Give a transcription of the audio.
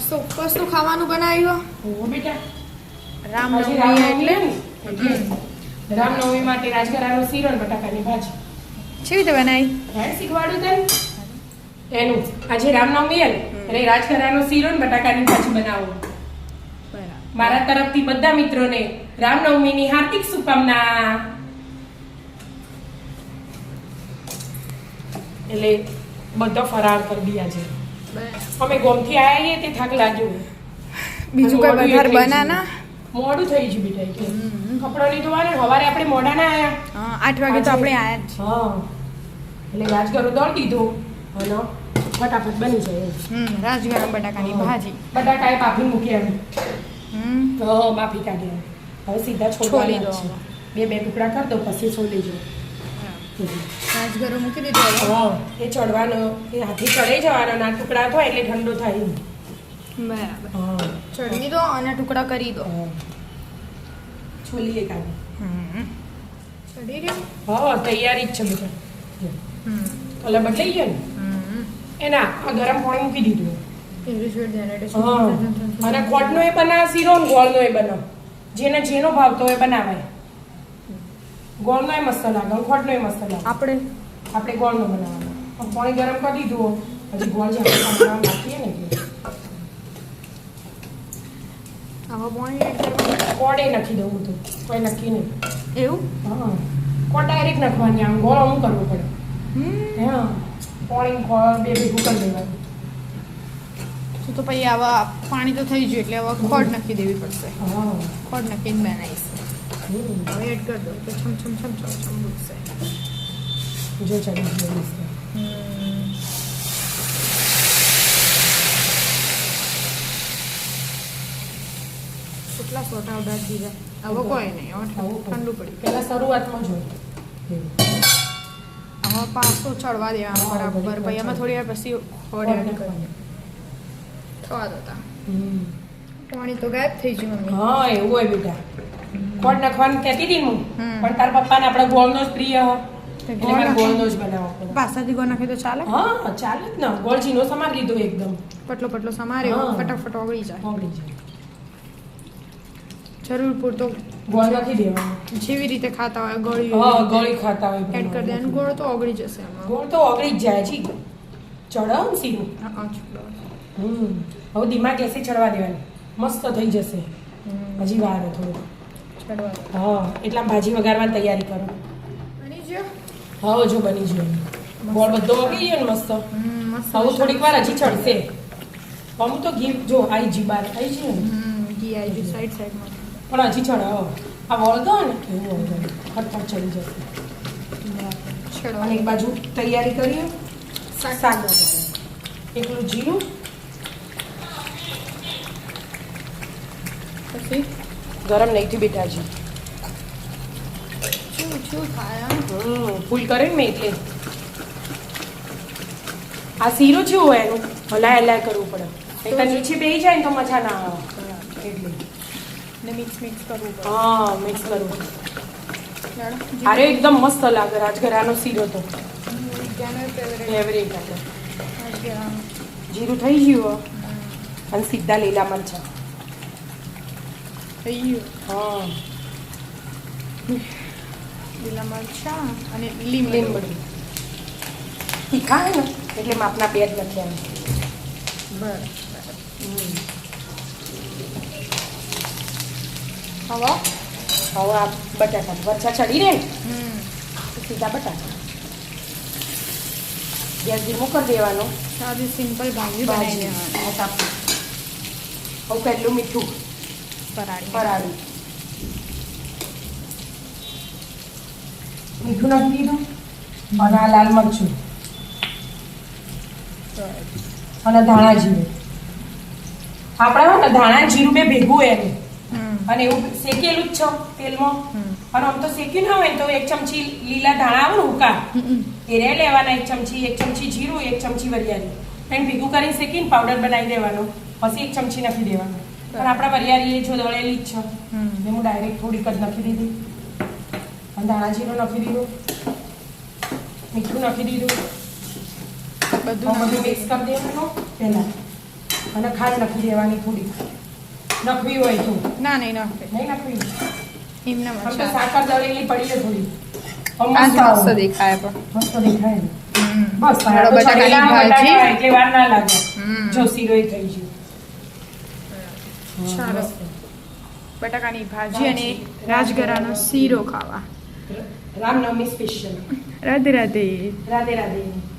મસ્ત ઉપવાસનું ખાવાનું બનાવ્યું. ઓ બેટા રામનવમી એટલે રામનવમી માટે રાજગરાનો શીરો અને બટાકાની ભાજી. કેવી રીતે બનાવી? રાઈટ શીખવાડું તને એનું. આજે રામનવમી હે એટલે રાજગરાનો શીરો અને બટાકાની ભાજી બનાવો. બરાબર. મારા તરફથી બધા મિત્રોને રામનવમીની હાર્દિક શુભકામના. એટલે બધો ફરાર કરી દી આજે. અમે ગોમથી આયા છીએ તે થાક લાગ્યો. બીજું કઈ વધારે બનાના? મોડું થઈ ગયું બેટા કે કપડાં ધોવાના સવારે આપણે મોડા ના આયા. 8 વાગે તો આપણે આયા જ. હા એટલે રાજગરો દોડ દીધો અને ફટાફટ બની જાય. રાજગરમ બટાકાની ભાજી. બટાકા બાફી મૂકી આવી. હા બાફી કાઢ્યા. હવે સીધા છોલી દો. બે ટુકડા કરી દો પછી છોલી જો. રાજગરો મૂકી દીધો. હા એ ચડવાનો એ હાથી ચડે જવાનો ના ટુકડા થાય એટલે ઠંડો થાય. બરાબર. હા ચડવી દો અને ટુકડા કરી દો. છોલીએ કાઢી. ચડી રહ્યું? હા તૈયારી જ છે બેટા. કલર બદલાઈ ગયો ને એના આ ગરમ પાણી મૂકી દીધું. અને ખોટનો એ બનાવ શીરો ને ગોળનો એ બનાવ જેને જેનો ભાવતો એ બનાવાય. ગોળનો એ મસ્ત લાગે ખોટનો એ મસ્ત લાગે. આપણે ગોળનો બનાવવાનો. પાણી ગરમ કરી દીધું હજી ગોળ જે નાખીએ ને કોડે નાખી દઉં તો કોઈ નક્કી નહીં. એવું? હા કોડ ડાયરેક્ટ નાખવાની આમ ગોળ અમુક કરવો પડે. હા પાણી ગોળ બે ભેગું કરી દેવાનું. તો પછી આવા પાણી તો થઈ ગયું એટલે હવે ખોડ નાખી દેવી પડશે. હા ખોડ નાખીને બનાવીશ. હવે એડ કરી દો તો છમ છમ છમ છમ છમ ઉઠશે. જો ચડી ગયું છે. કેટલા સોટા ઉડાડી દીધા. હવે કોઈ નહીં. હવે ઠંડુ પડી. પહેલા શરૂઆતમાં જોઈએ હવે પાછો ચડવા દેવાનો બરાબર. પછી એમાં થોડી વાર પછી ખોડ એડ કરવાની. થવા દેતા. પાણી તો ગાયબ થઈ ગયું મમ્મી. હા એવું હોય બેટા. ખોડ નાખવાનું કહેતી હતી હું પણ તાર પપ્પાને આપણે ગોળનો જ પ્રિય હોય એટલે મારે ગોળનો જ બનાવવો પડે. પાસાથી ગોળ નાખી તો ચાલે? હા ચાલે જ ને. ગોળ ઝીનો સમાર લીધો એકદમ પટલો પટલો સમાર્યો હા. ફટાફટ ઓગળી જાય. ઓગળી જાય. જરૂર પૂરતો ગોળ નાખી દેવાનો. જેવી રીતે ખાતા હોય ગળી હા ગળી ખાતા હોય એડ કરી દેવાનું. ગોળ તો ઓગળી જશે એમાં. ગોળ તો ઓગળી જ જાય જી. ચડાવ ને સીધું. હવે ધીમા ગેસે ચડવા દેવાની. મસ્ત થઈ જશે. હજી વાર થોડું ચડવા દો. હા એટલા ભાજી વઘારવાની તૈયારી કરો. બની ગયો? હા જો બની ગયો. ગોળ બધો ઓગળી ગયો ને મસ્ત. મસ્ત. હવે થોડીક વાર હજી ચડશે. અમુક તો ઘી જો આઈ જી બાર આઈ છે ને ઘી આવી ગયું સાઈડ સાઈડમાં. પણ હજી ચડાવો. આ વળગો ને એવું ફટફટ ચડી જશે. ચડવા અને એક બાજુ તૈયારી કરીએ શાક વઘારે. એકલું જીરું પછી ગરમ નહીં થી બેટાજી. શું થાય? ફૂલ કરે ને એટલે આ શીરો શું હોય એનું હલાય હલાય કરવું પડે. એટલે નીચે બેસી જાય ને તો મજા ના આવે એટલે ને મિક્સ કરવું પડે. હા મિક્સ કરવું. ચાલો. અરે એકદમ મસ્ત લાગે રાજગરાનો શીરો તો વિજ્ઞાનનો ફેવરેટ. ફેવરેટ આપણે. રાજગરાનો. જીરું થઈ ગયું અને સીધા લીલા મરચાં. થઈ ગયું. હા લીલા મરચાં અને લીંબુ. લીંબડી તીખા હે ને એટલે માપના બે જ નાખ્યા. બરાબર. હવે હવે આ બટાકા વરછા ચડી રહે ને તો સીધા બટાકા ગેસ ધીમો કરી દેવાનો. સાદી સિમ્પલ ભાજી બનાવી દેવાની. ફટાફટ. હવે કેટલું મીઠું ફરાળી મીઠું નાખી દીધું અને આ લાલ મરચું અને ધાણા જીરું. આપણે હોય ને ધાણા જીરું બે ભેગું એનું અને એવું શેકેલું જ છે તેલમાં. અને આમ તો શેક્યું ના હોય તો એક ચમચી લીલા ધાણા આવે ને ઉકા એ રે લેવાના. એક ચમચી જીરું, એક ચમચી વરિયાળી એને ભેગું કરીને શેકીને પાવડર બનાવી દેવાનો. પછી એક ચમચી નાખી દેવાનો. પણ આપણા વરિયાળી એ જો દળેલી જ છે એટલે હું ડાયરેક્ટ થોડીક જ નાખી દીધી. અને ધાણા જીરું નાખી દીધું, મીઠું નાખી દીધું, બધું મિક્સ કરી દેવાનું પહેલા. અને ખાંડ નાખી દેવાની થોડી, નાખવી હોય તો. ના નહીં નાખે, નહીં નાખવી, એમને આમ તો મજા સાકર દળેલી પડી છે થોડી. આ મસ્ત દેખાય પણ. મસ્ત દેખાય ને. હમ. બસ બટાકાની બટાકા ભાજી. એટલે વાર ના લાગે. હમ. જો શીરોય થઈ ગયું. ચાલો. મસ્ત. બટાકાની ભાજી અને રાજગરાનો શીરો ખાવા. રામનવમી સ્પેશિયલ. રાધે રાધે. રાધે રાધે.